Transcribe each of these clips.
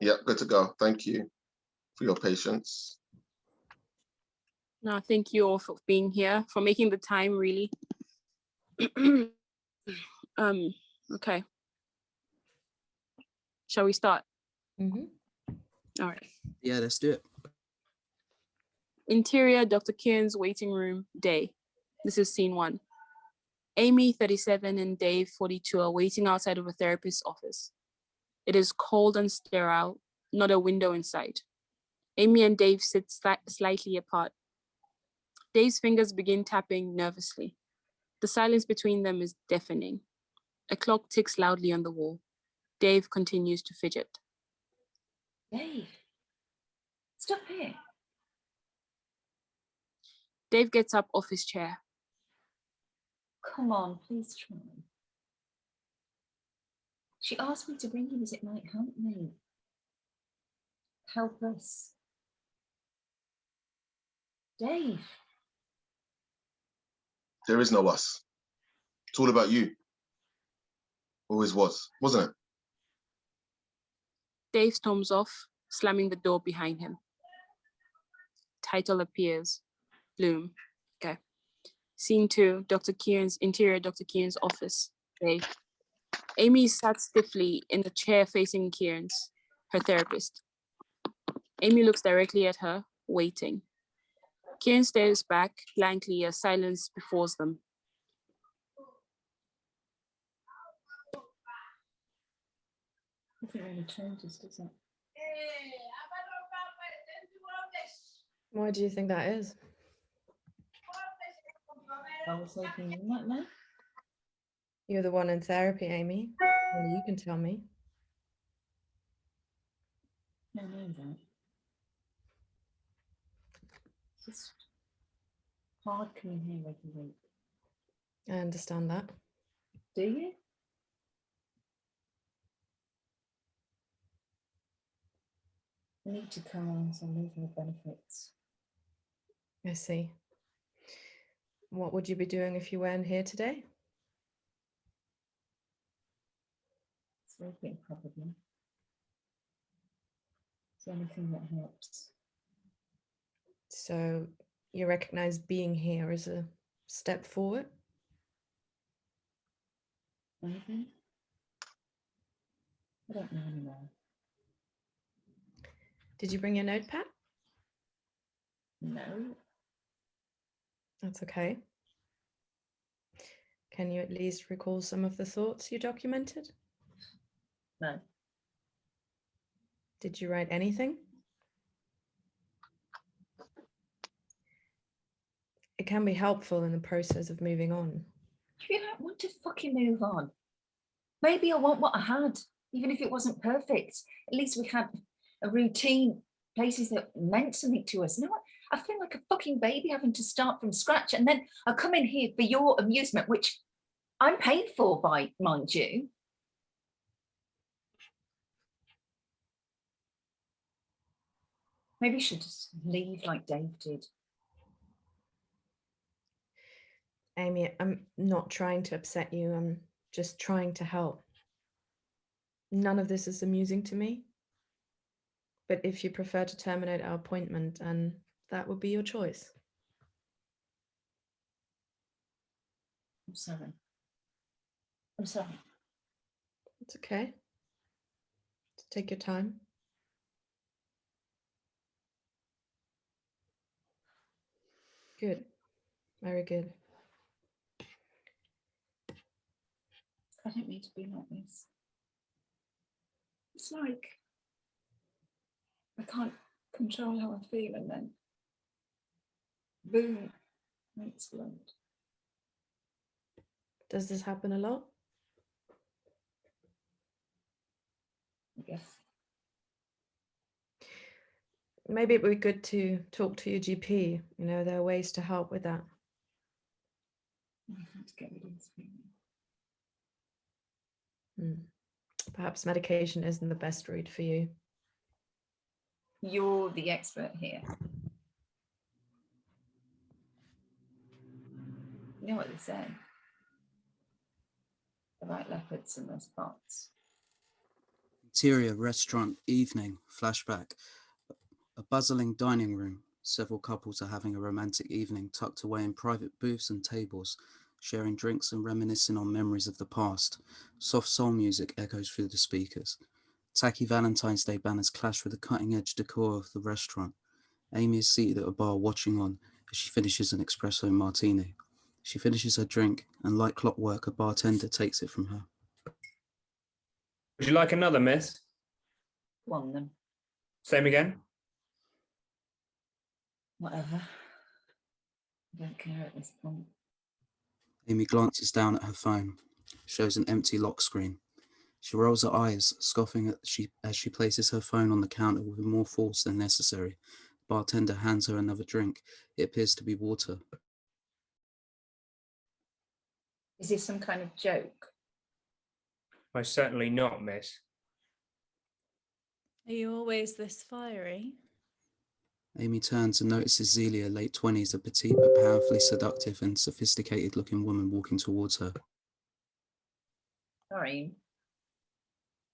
Yep, good to go. Thank you for your patience. No, thank you all for being here, for making the time, really. Okay. Shall we start? Mm-hmm. All right. Yeah, let's do it. Interior, Dr. Kieran's waiting room, day. This is scene 1. Amy, 37, and Dave, 42, are waiting outside of a therapist's office. It is cold and sterile, not a window in sight. Amy and Dave sit slightly apart. Dave's fingers begin tapping nervously. The silence between them is deafening. A clock ticks loudly on the wall. Dave continues to fidget. Dave, stop here. Dave gets up off his chair. Come on, please try. She asked me to bring you as it might help me. Help us. Dave. There is no us. It's all about you. Always was, wasn't it? Dave storms off, slamming the door behind him. Title appears. Bloom. Okay. Scene 2, interior Dr. Kieran's office. Dave. Amy sat stiffly in the chair facing Kieran's, her therapist. Amy looks directly at her, waiting. Kieran stares back blankly as silence befalls them. Nothing really changes, does it? Why do you think that is? I was hoping you might know. You're the one in therapy, Amy. Only you can tell me. I know that. It's just hard coming here every week. I understand that. Do you? I need to come on some legal benefits. I see. What would you be doing if you weren't here today? Sleeping, probably. It's the only thing that helps. So you recognize being here as a step forward? Maybe. I don't know anymore. Did you bring your notepad? No. That's okay. Can you at least recall some of the thoughts you documented? No. Did you write anything? It can be helpful in the process of moving on. If you don't want to fucking move on, maybe I want what I had, even if it wasn't perfect. At least we had a routine, places that meant something to us. No, I feel like a fucking baby having to start from scratch, and then I come in here for your amusement, which I'm paid for by, mind you. Maybe you should just leave like Dave did. Amy, I'm not trying to upset you. I'm just trying to help. None of this is amusing to me. But if you prefer to terminate our appointment, and that would be your choice. I'm sorry. I'm sorry. It's okay. Just take your time. Good. Very good. I don't need to be like this. It's like I can't control how I feel, and then boom, I explode. Does this happen a lot? I guess. Maybe it would be good to talk to your GP. You know, there are ways to help with that. I have to get rid of this feeling. Perhaps medication isn't the best route for you. You're the expert here. You know what they say? The white leopards and their spots. Interior restaurant evening flashback. A bustling dining room. Several couples are having a romantic evening tucked away in private booths and tables, sharing drinks and reminiscing on memories of the past. Soft soul music echoes through the speakers. Tacky Valentine's Day banners clash with the cutting-edge decor of the restaurant. Amy is seated at a bar watching on as she finishes an espresso martini. She finishes her drink, and like clockwork, a bartender takes it from her. Would you like another, miss? Go on then, Same again? whatever. I don't care at this point. Amy glances down at her phone, shows an empty lock screen. She rolls her eyes, scoffing as she places her phone on the counter with more force than necessary. The bartender hands her another drink. It appears to be water. Is this some kind of joke? Most certainly not, miss. Are you always this fiery? Amy turns and notices Zelia, late 20s, a petite but powerfully seductive and sophisticated-looking woman walking towards her. Sorry.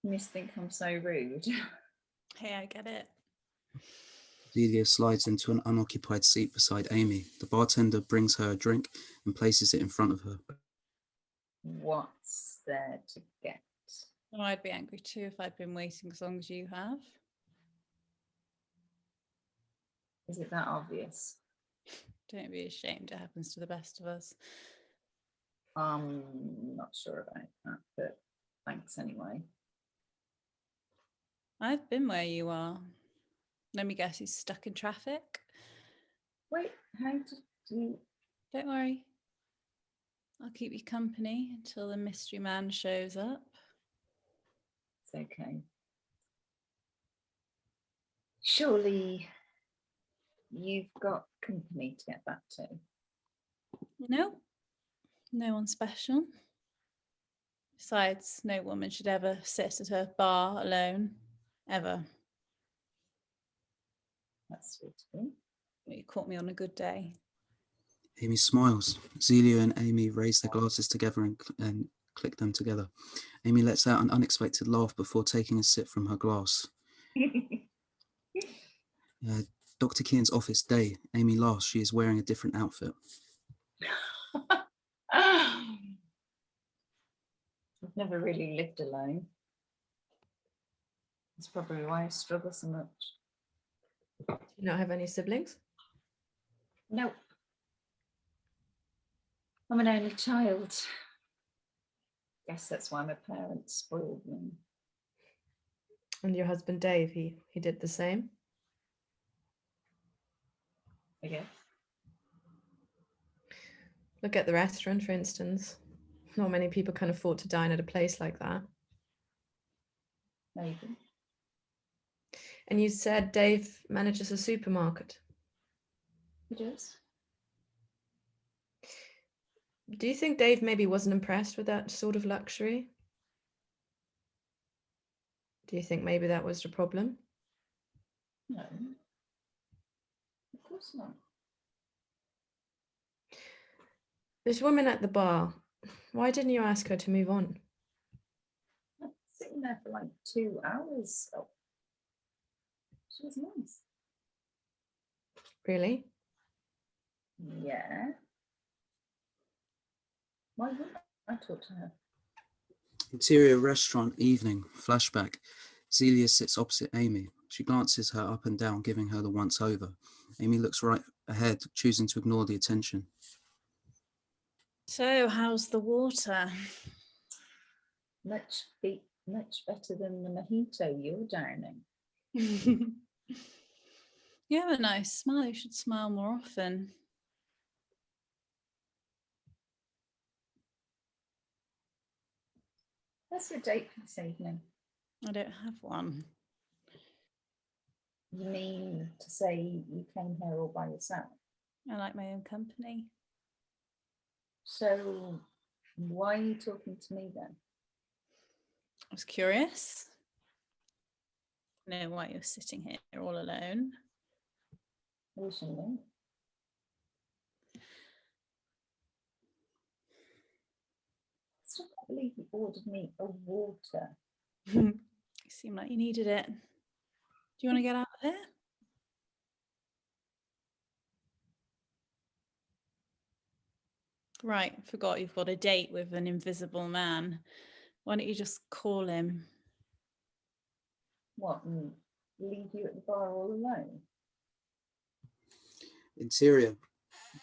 You must think I'm so rude. Hey, I get it. Zelia slides into an unoccupied seat beside Amy. The bartender brings her a drink and places it in front of her. What's there to get? Well, I'd be angry too if I'd been waiting as long as you have. Is it that obvious? Don't be ashamed. It happens to the best of us. I'm not sure about that, but thanks anyway. I've been where you are. Let me guess, he's stuck in traffic. Wait, how did you? Don't worry. I'll keep you company until the mystery man shows up. It's okay. Surely you've got company to get back to. No, no one special. Besides, no woman should ever sit at her bar alone, ever. That's sweet of you. You caught me on a good day. Amy smiles. Zelia and Amy raise their glasses together and click them together. Amy lets out an unexpected laugh before taking a sip from her glass. Dr. Keane's office day. Amy laughs. She is wearing a different outfit. I've never really lived alone. That's probably why I struggle so much. Do you not have any siblings? Nope. I'm an only child. Guess that's why my parents spoiled me. And your husband Dave, he did the same? I guess. Look at the restaurant, for instance. Not many people can afford to dine at a place like that. Maybe. And you said Dave manages a supermarket. He does. Do you think Dave maybe wasn't impressed with that sort of luxury? Do you think maybe that was the problem? No. Of course not. This woman at the bar, why didn't you ask her to move on? I was sitting there for like 2 hours. Oh. She was nice. Really? Yeah. Why wouldn't I talk to her? Interior restaurant evening flashback. Zelia sits opposite Amy. She glances her up and down, giving her the once over. Amy looks right ahead, choosing to ignore the attention. So, how's the water? Much better than the mojito you're downing. You have a nice smile. You should smile more often. What's your date for this evening? I don't have one. You mean to say you came here all by yourself? I like my own company. So why are you talking to me then? I was curious. Know why you're sitting here all alone. I wish I knew. I still can't believe you ordered me a water. You Seemed like you needed it. Do you want to get out of here? Right, forgot you've got a date with an invisible man. Why don't you just call him? What? And leave you at the bar all alone? Interior,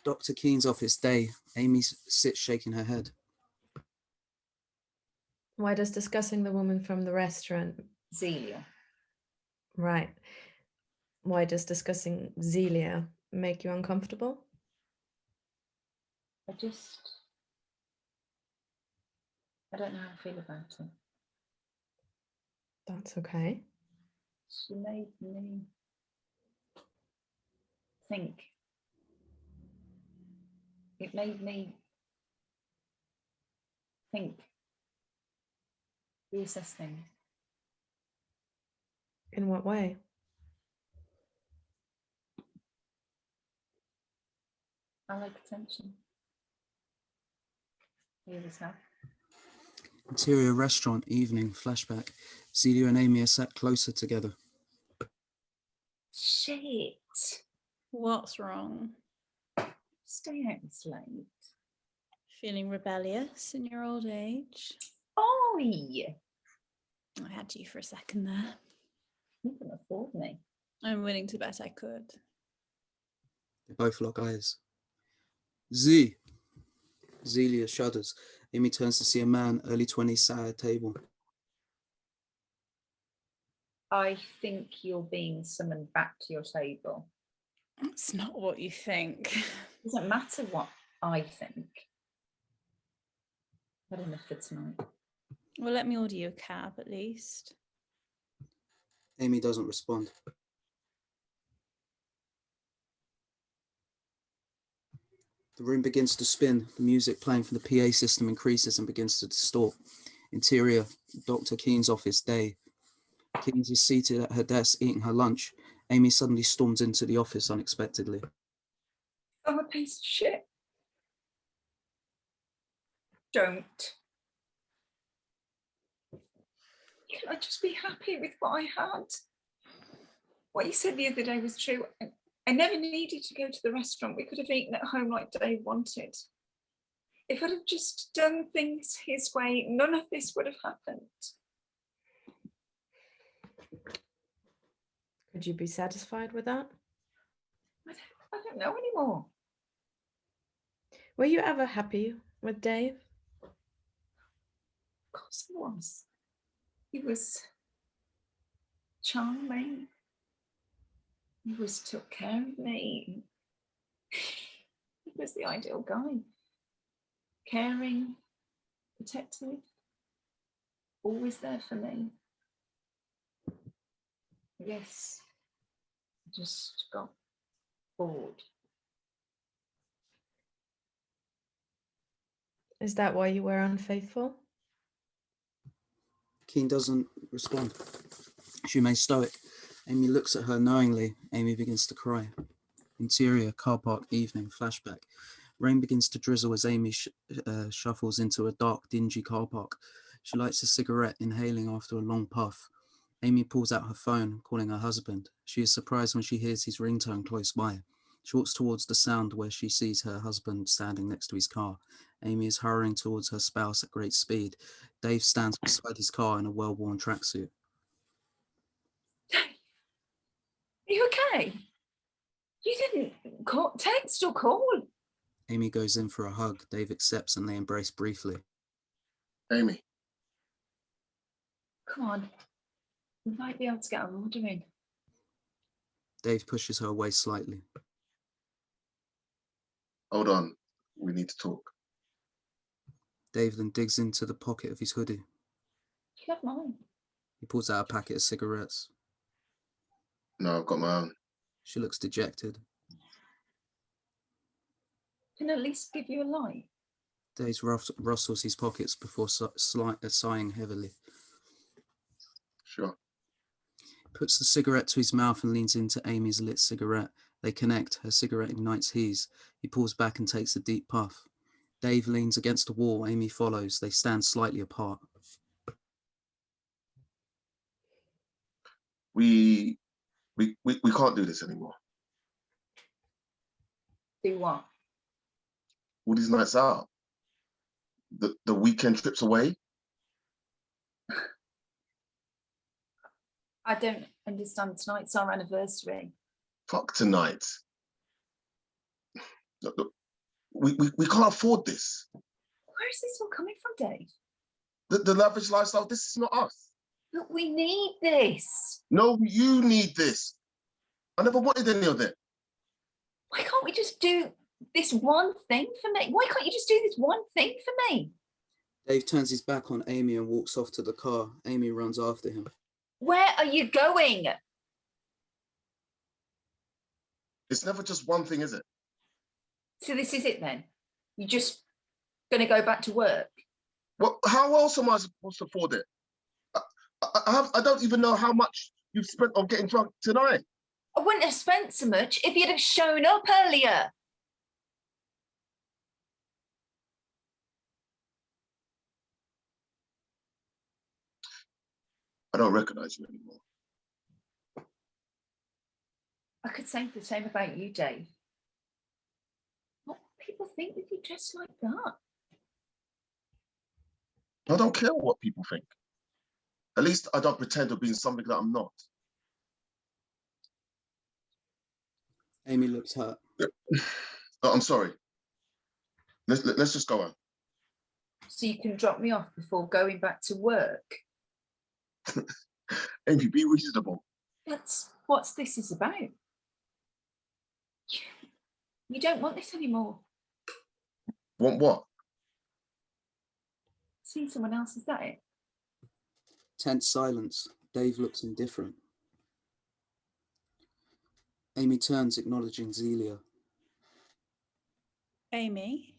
Dr. Keen's office, day. Amy sits shaking her head. Why does discussing the woman from the restaurant? Zelia. Right. Why does discussing Zelia make you uncomfortable? I don't know how I feel about it. That's okay. She made me think. It made me think, reassess things. In what way? I like attention. You always have. Interior restaurant, evening, flashback. Celia and Amy are sat closer together. Shit. What's wrong? Stay out this late. Feeling rebellious in your old age? Oi! I had you for a second there. You can afford me. I'm willing to bet I could. They both lock eyes. Z. Zelia shudders. Amy turns to see a man, early 20s, sat at a table. I think you're being summoned back to your table. That's not what you think. Doesn't matter what I think. Had enough for tonight. Well, let me order you a cab at least. Amy doesn't respond. The room begins to spin. The music playing from the PA system increases and begins to distort. Interior, Dr. Keen's office, day. Keynes is seated at her desk eating her lunch. Amy suddenly storms into the office unexpectedly. I'm a piece of shit. Don't. Can I just be happy with what I had? What you said the other day was true. I never needed to go to the restaurant. We could have eaten at home like Dave wanted. If I'd have just done things his way, none of this would have happened. Could you be satisfied with that? I don't know anymore. Were you ever happy with Dave? Of course I was. He was charming. He took care of me. He was the ideal guy. Caring, protective, always there for me. Yes, I just got bored. Is that why you were unfaithful? Keen doesn't respond. She remains stoic. Amy looks at her knowingly. Amy begins to cry. Interior, car park, evening, flashback. Rain begins to drizzle as Amy shuffles into a dark, dingy car park. She lights a cigarette, inhaling after a long puff. Amy pulls out her phone, calling her husband. She is surprised when she hears his ringtone close by. She walks towards the sound where she sees her husband standing next to his car. Amy is hurrying towards her spouse at great speed. Dave stands beside his car in a well-worn tracksuit. Are you okay? You didn't text or call. Amy goes in for a hug. Dave accepts and they embrace briefly. Amy, Come on. We might be able to get our order in. Dave pushes her away slightly. hold on. We need to talk. Dave then digs into the pocket of his hoodie. You have mine. He pulls out a packet of cigarettes. No, I've got my own. She looks dejected. Can at least give you a light. Dave rustles his pockets before sighing heavily. Sure. Puts the cigarette to his mouth and leans into Amy's lit cigarette. They connect. Her cigarette ignites his. He pulls back and takes a deep puff. Dave leans against a wall. Amy follows. They stand slightly apart. We can't do this anymore. Do what? All these nights out, the weekend trips away. I don't understand. Tonight's our anniversary. Fuck tonight. Look, we can't afford this. Where is this all coming from, Dave? The lavish lifestyle, this is not us. Look, we need this. No, you need this. I never wanted any of it. Why can't we just do this one thing for me? Why can't you just do this one thing for me? Dave turns his back on Amy and walks off to the car. Amy runs after him. Where are you going? It's never just one thing, is it? So this is it then? You're just going to go back to work? Well, how else am I supposed to afford it? I don't even know how much you've spent on getting drunk tonight. I wouldn't have spent so much if you'd have shown up earlier. I don't recognize you anymore. I could say the same about you, Dave. What people think if you dress like that? I don't care what people think. At least I don't pretend to be something that I'm not. Amy looks hurt. Oh, I'm sorry. Let's just go on. So you can drop me off before going back to work? Amy, be reasonable. That's what this is about. You don't want this anymore. Want what? Seeing someone else, is that it? Tense silence. Dave looks indifferent. Amy turns, acknowledging Zelia. Amy,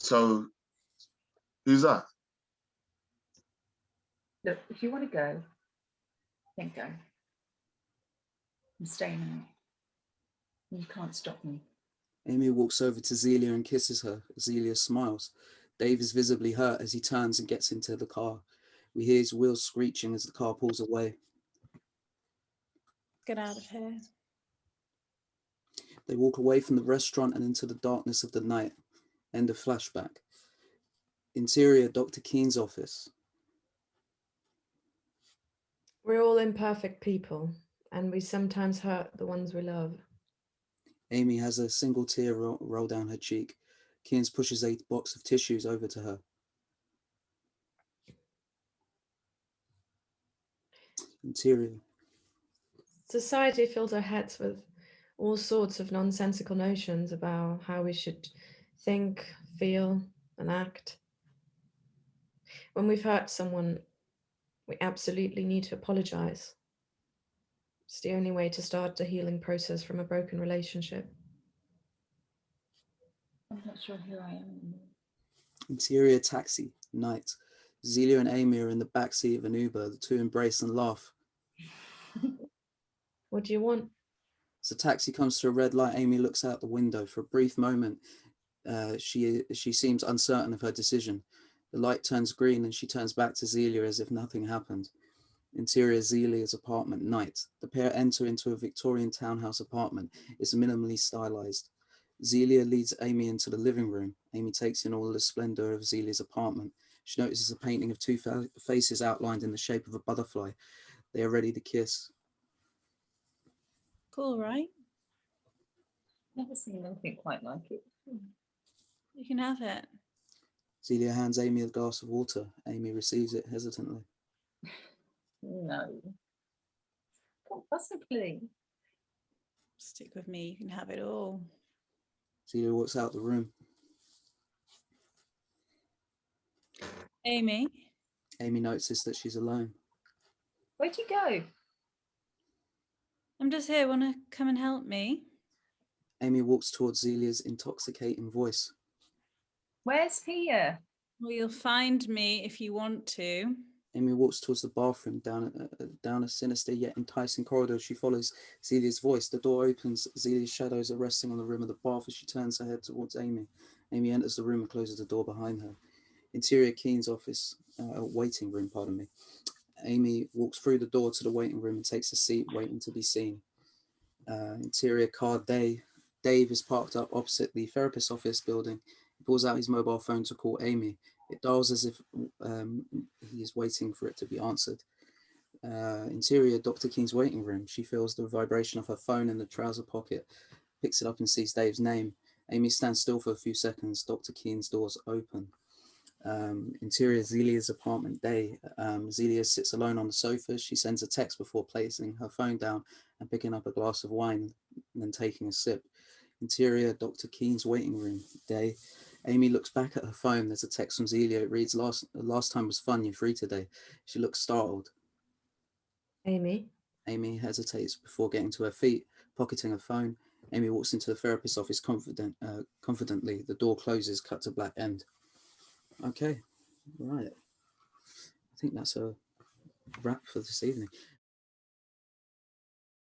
So, who's that? Look, if you want to go, then go. I'm staying out. You can't stop me. Amy walks over to Zelia and kisses her. Zelia smiles. Dave is visibly hurt as he turns and gets into the car. We hear his wheels screeching as the car pulls away. get out of here. They walk away from the restaurant and into the darkness of the night. End of flashback. Interior, Dr. Keen's office. We're all imperfect people, and we sometimes hurt the ones we love. Amy has a single tear roll down her cheek. Keynes pushes a box of tissues over to her. Interior. Society fills our heads with all sorts of nonsensical notions about how we should think, feel, and act. When we've hurt someone, we absolutely need to apologize. It's the only way to start the healing process from a broken relationship. I'm not sure who I am anymore. Interior taxi, night. Zelia and Amy are in the back seat of an Uber. The two embrace and laugh. What do you want? As the taxi comes to a red light, Amy looks out the window. For a brief moment, she seems uncertain of her decision. The light turns green and she turns back to Zelia as if nothing happened. Interior, Zelia's apartment, night. The pair enter into a Victorian townhouse apartment. It's minimally stylized. Zelia leads Amy into the living room. Amy takes in all the splendor of Zelia's apartment. She notices a painting of two faces outlined in the shape of a butterfly. They are ready to kiss. Cool, right? Never seen anything quite like it. You can have it. Zelia hands Amy a glass of water. Amy receives it hesitantly. No. Can't possibly. Stick with me, you can have it all. Zelia walks out the room. Amy, Amy notices that she's alone. Where'd you go? I'm just here. Want to come and help me? Amy walks towards Zelia's intoxicating voice. Where's here? Well, you'll find me if you want to. Amy walks towards the bathroom down a sinister yet enticing corridor. She follows Zelia's voice. The door opens. Zelia's shadows are resting on the rim of the bath as she turns her head towards Amy. Amy enters the room and closes the door behind her. Interior, Keen's office, waiting room, pardon me. Amy walks through the door to the waiting room and takes a seat, waiting to be seen. Interior car day. Dave is parked up opposite the therapist's office building. He pulls out his mobile phone to call Amy. It dials as if he is waiting for it to be answered. Interior Dr. Keen's waiting room. She feels the vibration of her phone in the trouser pocket, picks it up and sees Dave's name. Amy stands still for a few seconds. Dr. Keen's doors open. Interior Zelia's apartment day. Zelia sits alone on the sofa. She sends a text before placing her phone down and picking up a glass of wine and then taking a sip. Interior Dr. Keen's waiting room day. Amy looks back at her phone. There's a text from Zelia. It reads, last time was fun, you're free today. She looks startled. Amy, Amy hesitates before getting to her feet, pocketing her phone. Amy walks into the therapist's office confidently. The door closes, cut to black end. Okay, right. I think that's a wrap for this evening.